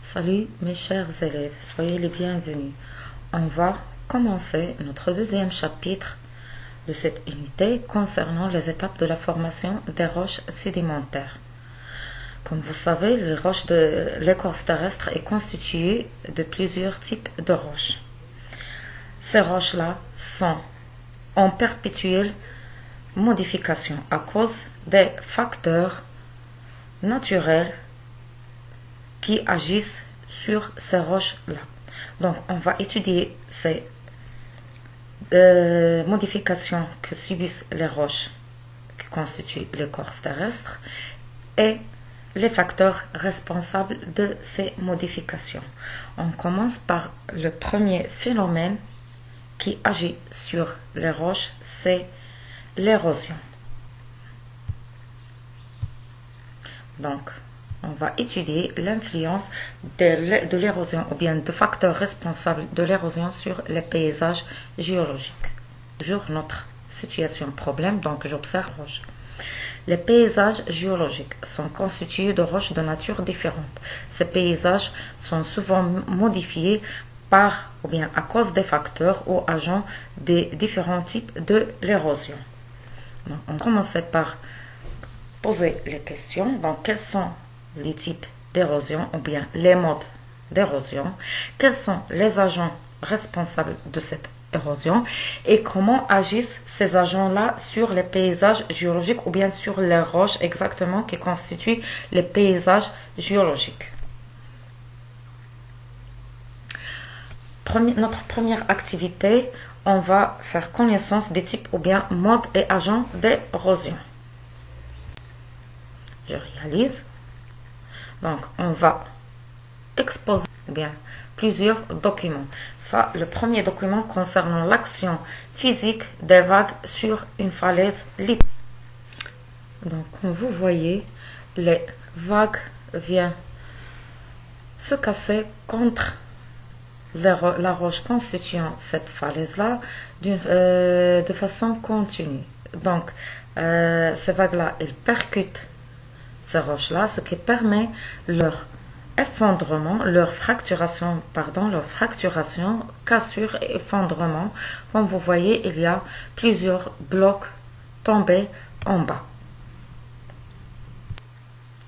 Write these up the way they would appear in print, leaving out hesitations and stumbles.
Salut mes chers élèves, soyez les bienvenus. On va commencer notre deuxième chapitre de cette unité concernant les étapes de la formation des roches sédimentaires. Comme vous savez, les roches de l'écorce terrestre est constituée de plusieurs types de roches. Ces roches-là sont en perpétuelle modification à cause des facteurs naturels qui agissent sur ces roches-là. Donc, on va étudier ces modifications que subissent les roches qui constituent l'écorce terrestre et les facteurs responsables de ces modifications. On commence par le premier phénomène qui agit sur les roches, c'est l'érosion. Donc, on va étudier l'influence de l'érosion ou bien de facteurs responsables de l'érosion sur les paysages géologiques. Toujours notre situation problème, donc j'observe roches. Les paysages géologiques sont constitués de roches de nature différente. Ces paysages sont souvent modifiés par ou bien à cause des facteurs ou agents des différents types de l'érosion. On commence par poser les questions. Donc, quels sont les types d'érosion ou bien les modes d'érosion, quels sont les agents responsables de cette érosion et comment agissent ces agents-là sur les paysages géologiques ou bien sur les roches exactement qui constituent les paysages géologiques. Notre première activité, on va faire connaissance des types ou bien modes et agents d'érosion. Je réalise. Donc, on va exposer bien plusieurs documents. Ça, le premier document concernant l'action physique des vagues sur une falaise littorale. Donc, comme vous voyez, les vagues viennent se casser contre la roche constituant cette falaise-là de façon continue. Donc, ces vagues-là, elles percutent ces roches-là, ce qui permet leur effondrement, leur fracturation, cassure et effondrement. Comme vous voyez, il y a plusieurs blocs tombés en bas.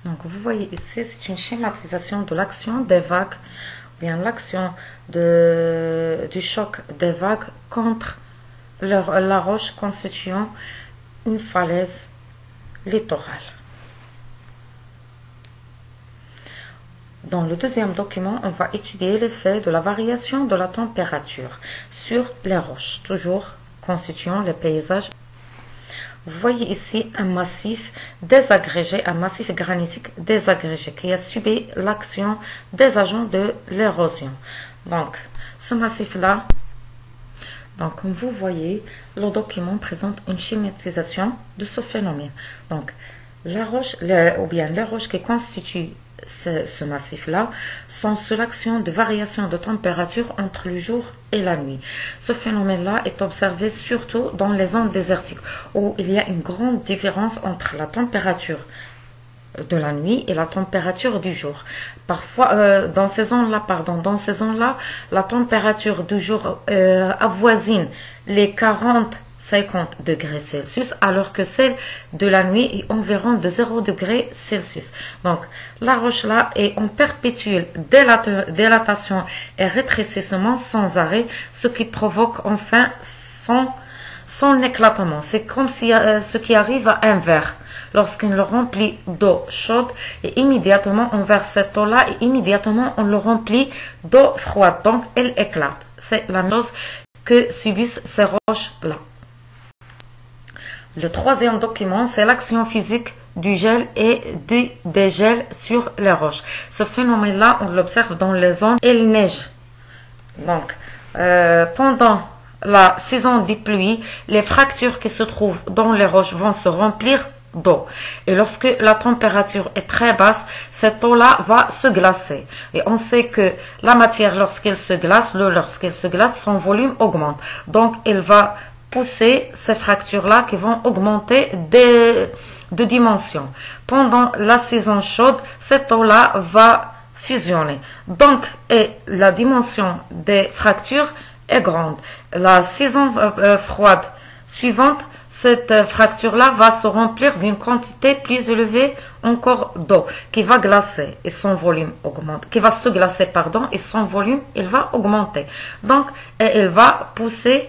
Donc, vous voyez ici, c'est une schématisation de l'action des vagues, ou bien l'action du choc des vagues contre la roche constituant une falaise littorale. Dans le deuxième document, on va étudier l'effet de la variation de la température sur les roches, toujours constituant les paysages. Vous voyez ici un massif désagrégé, un massif granitique désagrégé qui a subi l'action des agents de l'érosion. Donc, ce massif-là, comme vous voyez, le document présente une schématisation de ce phénomène. Donc, la roche, ou bien les roches qui constituent ce massif-là sont sous l'action de variation de température entre le jour et la nuit. Ce phénomène-là est observé surtout dans les zones désertiques où il y a une grande différence entre la température de la nuit et la température du jour. Parfois, dans ces zones-là, la température du jour avoisine les 40-50 degrés Celsius, alors que celle de la nuit est environ de 0 degrés Celsius. Donc, la roche-là est en perpétuelle dilatation et rétrécissement sans arrêt, ce qui provoque enfin son éclatement. C'est comme si ce qui arrive à un verre. Lorsqu'on le remplit d'eau chaude, et immédiatement on verse cette eau-là, et immédiatement on le remplit d'eau froide. Donc, elle éclate. C'est la même chose que subissent ces roches-là. Le troisième document, c'est l'action physique du gel et du dégel sur les roches. Ce phénomène-là, on l'observe dans les zones où il neige. Donc, pendant la saison des pluies, les fractures qui se trouvent dans les roches vont se remplir d'eau. Et lorsque la température est très basse, cette eau-là va se glacer. Et on sait que la matière, lorsqu'elle se glace, son volume augmente. Donc, elle va pousser ces fractures-là qui vont augmenter de dimension. Pendant la saison chaude, cette eau-là va fusionner. Donc, et la dimension des fractures est grande. La saison froide suivante, cette fracture-là va se remplir d'une quantité plus élevée encore d'eau qui va glacer et son volume augmente, qui va se glacer, pardon, et son volume, il va augmenter. Donc, elle va pousser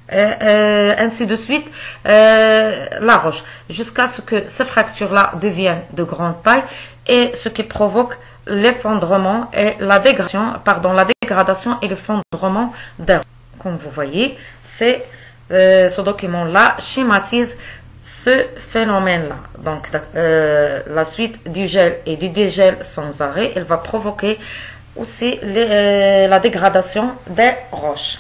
ainsi de suite la roche jusqu'à ce que ces fractures-là deviennent de grande taille et ce qui provoque l'effondrement et la dégradation et l'effondrement des roches. Comme vous voyez, ce document-là schématise ce phénomène-là. Donc, la suite du gel et du dégel sans arrêt, elle va provoquer aussi la dégradation des roches.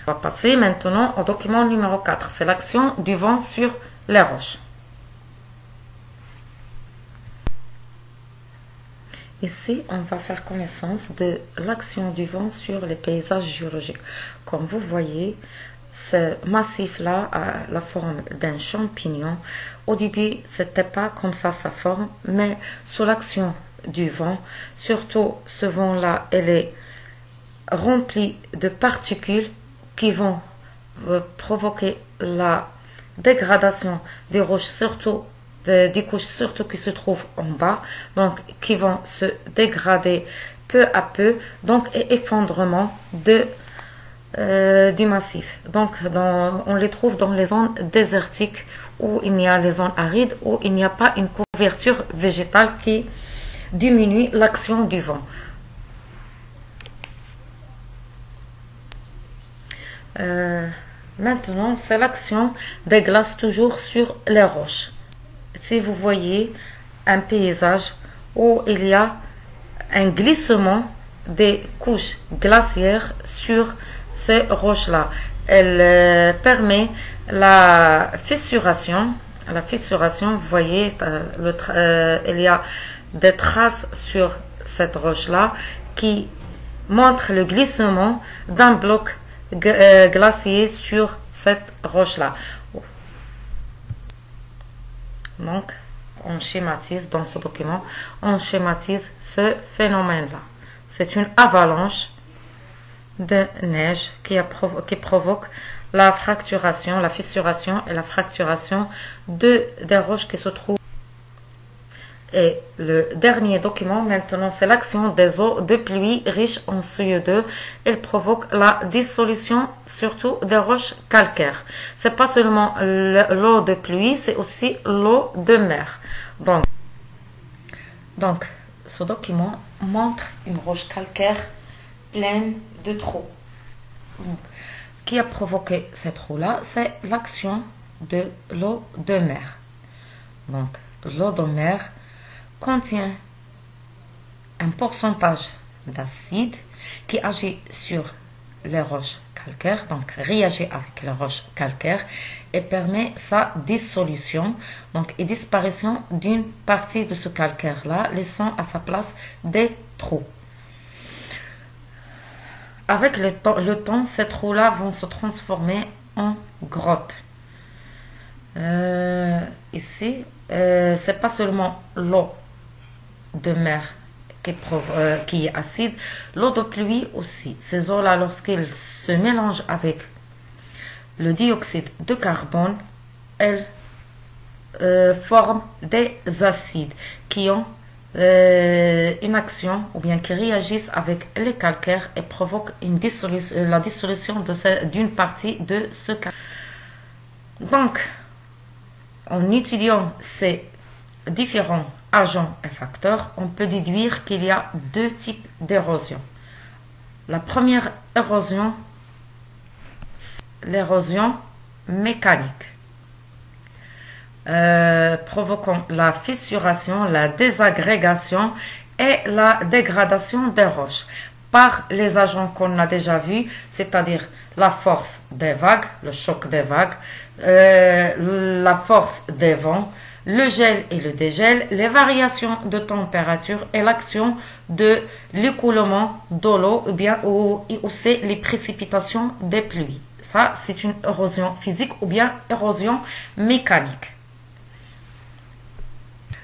On va passer maintenant au document numéro 4. C'est l'action du vent sur les roches. Ici, on va faire connaissance de l'action du vent sur les paysages géologiques. Comme vous voyez, ce massif-là a la forme d'un champignon. Au début, c'était pas comme ça sa forme, mais sous l'action du vent, surtout ce vent-là, elle est remplie de particules qui vont provoquer la dégradation des roches, surtout des couches surtout qui se trouvent en bas, donc qui vont se dégrader peu à peu, donc et effondrement du massif. Donc on les trouve dans les zones désertiques où il y a les zones arides, où il n'y a pas une couverture végétale qui diminue l'action du vent. Maintenant, c'est l'action des glaces toujours sur les roches. Si vous voyez un paysage où il y a un glissement des couches glaciaires sur ces roches-là, elle permet la fissuration. La fissuration, vous voyez, il y a des traces sur cette roche-là qui montrent le glissement d'un bloc glacier sur cette roche-là. Donc, on schématise dans ce document, on schématise ce phénomène-là. C'est une avalanche de neige qui provoque la fracturation, la fissuration et la fracturation des roches qui se trouvent. Et le dernier document maintenant, c'est l'action des eaux de pluie riches en CO2. Elle provoque la dissolution surtout des roches calcaires. C'est pas seulement l'eau de pluie, c'est aussi l'eau de mer. Donc, ce document montre une roche calcaire pleine de trous. Donc, qui a provoqué ces trous-là? C'est l'action de l'eau de mer. Donc, l'eau de mer contient un pourcentage d'acide qui agit sur les roches calcaires, donc réagit avec les roches calcaires et permet sa dissolution, donc et disparition d'une partie de ce calcaire-là, laissant à sa place des trous. Avec le temps, ces trous-là vont se transformer en grottes. Ici, c'est pas seulement l'eau de mer qui est acide, l'eau de pluie aussi. Ces eaux-là, lorsqu'elles se mélangent avec le dioxyde de carbone, elles forment des acides qui ont une action ou bien qui réagissent avec les calcaires et provoquent la dissolution d'une partie de ce calcaire. Donc, en étudiant ces différents agents et facteurs, on peut déduire qu'il y a deux types d'érosion. La première érosion, c'est l'érosion mécanique, provoquant la fissuration, la désagrégation et la dégradation des roches par les agents qu'on a déjà vus, c'est-à-dire la force des vagues, le choc des vagues, la force des vents, le gel et le dégel, les variations de température et l'action de l'écoulement de l'eau ou c'est les précipitations des pluies. Ça, c'est une érosion physique ou bien érosion mécanique.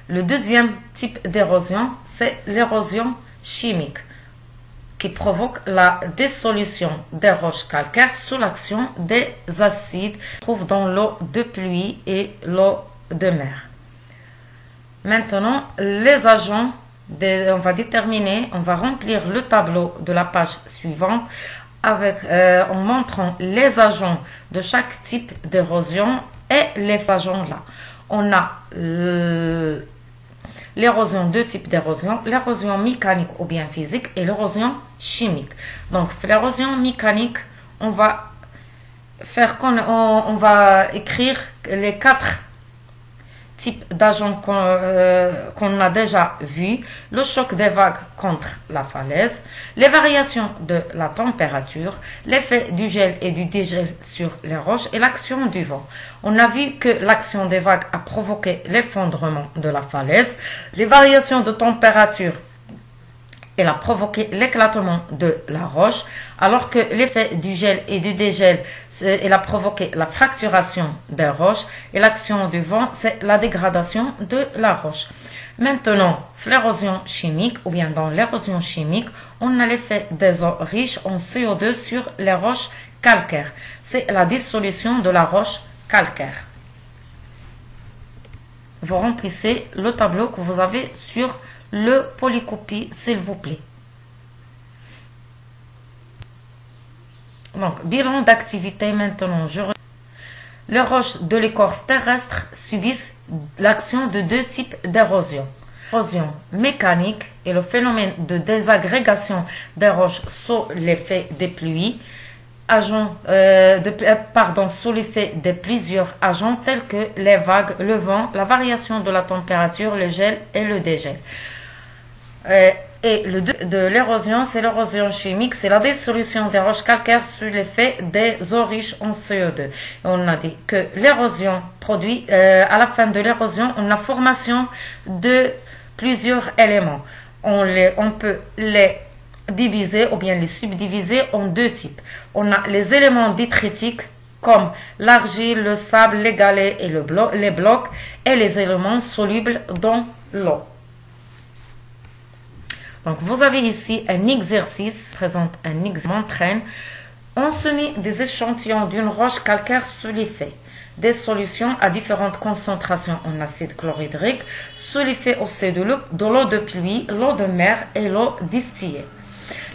Le deuxième type d'érosion, c'est l'érosion chimique qui provoque la dissolution des roches calcaires sous l'action des acides qui se trouvent dans l'eau de pluie et l'eau de mer. Maintenant, les agents, on va remplir le tableau de la page suivante en montrant les agents de chaque type d'érosion et les agents là. On a l'érosion, deux types d'érosion, l'érosion mécanique ou bien physique et l'érosion chimique. Donc, l'érosion mécanique, on va écrire les 4 types d'agents qu'on a déjà vus: le choc des vagues contre la falaise, les variations de la température, l'effet du gel et du dégel sur les roches et l'action du vent. On a vu que l'action des vagues a provoqué l'effondrement de la falaise, les variations de température, elle a provoqué l'éclatement de la roche, alors que l'effet du gel et du dégel, elle a provoqué la fracturation des roches, et l'action du vent, c'est la dégradation de la roche. Maintenant, l'érosion chimique, ou bien dans l'érosion chimique, on a l'effet des eaux riches en CO2 sur les roches calcaires. C'est la dissolution de la roche calcaire. Vous remplissez le tableau que vous avez sur le polycopie, s'il vous plaît. Donc, bilan d'activité maintenant. Les roches de l'écorce terrestre subissent l'action de 2 types d'érosion. L'érosion mécanique est le phénomène de désagrégation des roches sous l'effet des pluies, sous l'effet de plusieurs agents tels que les vagues, le vent, la variation de la température, le gel et le dégel. Et de l'érosion, c'est l'érosion chimique, c'est la dissolution des roches calcaires sous l'effet des eaux riches en CO2. Et on a dit que l'érosion produit, à la fin de l'érosion, on a formation de plusieurs éléments. On peut les diviser ou bien les subdiviser en 2 types. On a les éléments détritiques comme l'argile, le sable, les galets et les blocs, et les éléments solubles dans l'eau. Donc, vous avez ici un exercice, présente un exemple, entraîne. On se met des échantillons d'une roche calcaire sous l'effet des solutions à différentes concentrations en acide chlorhydrique, sous l'effet aussi de l'eau de pluie, l'eau de mer et l'eau distillée.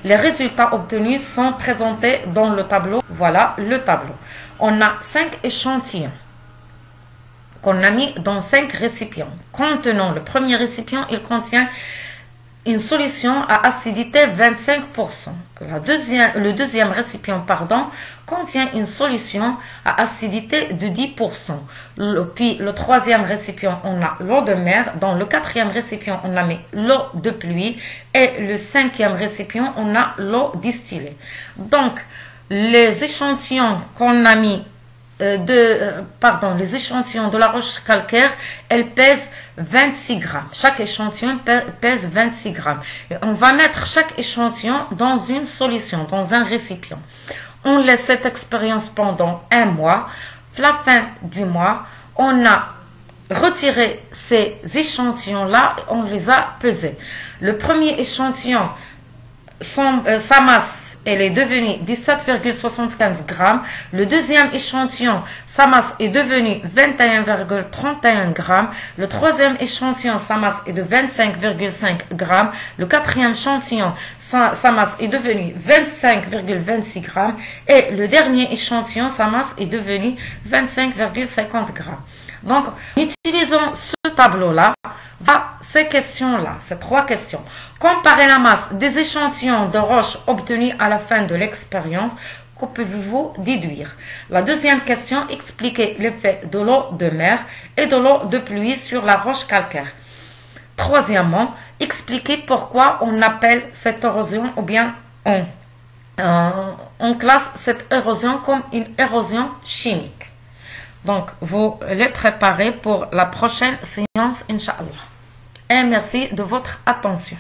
Les résultats obtenus sont présentés dans le tableau. Voilà le tableau. On a 5 échantillons qu'on a mis dans 5 récipients. Contenant le premier récipient, il contient une solution à acidité 25%. Le deuxième récipient, contient une solution à acidité de 10%. Puis le troisième récipient, on a l'eau de mer. Dans le quatrième récipient, on a mis l'eau de pluie. Et le cinquième récipient, on a l'eau distillée. Donc, les échantillons qu'on a mis les échantillons de la roche calcaire, elles pèsent 26 grammes. Chaque échantillon pèse 26 grammes. Et on va mettre chaque échantillon dans une solution, dans un récipient. On laisse cette expérience pendant 1 mois. À la fin du mois, on a retiré ces échantillons-là et on les a pesés. Le premier échantillon, sa masse, elle est devenue 17,75 grammes. Le deuxième échantillon, sa masse est devenue 21,31 grammes. Le troisième échantillon, sa masse est de 25,5 grammes. Le quatrième échantillon, sa masse est devenue 25,26 grammes. Et le dernier échantillon, sa masse est devenue 25,50 grammes. Donc, en utilisant ce tableau-là, ces questions-là, ces 3 questions. Comparez la masse des échantillons de roches obtenus à la fin de l'expérience. Que pouvez-vous déduire? La deuxième question, expliquez l'effet de l'eau de mer et de l'eau de pluie sur la roche calcaire. Troisièmement, expliquez pourquoi on appelle cette érosion ou bien on classe cette érosion comme une érosion chimique. Donc, vous les préparez pour la prochaine séance, Inch'Allah. Et merci de votre attention.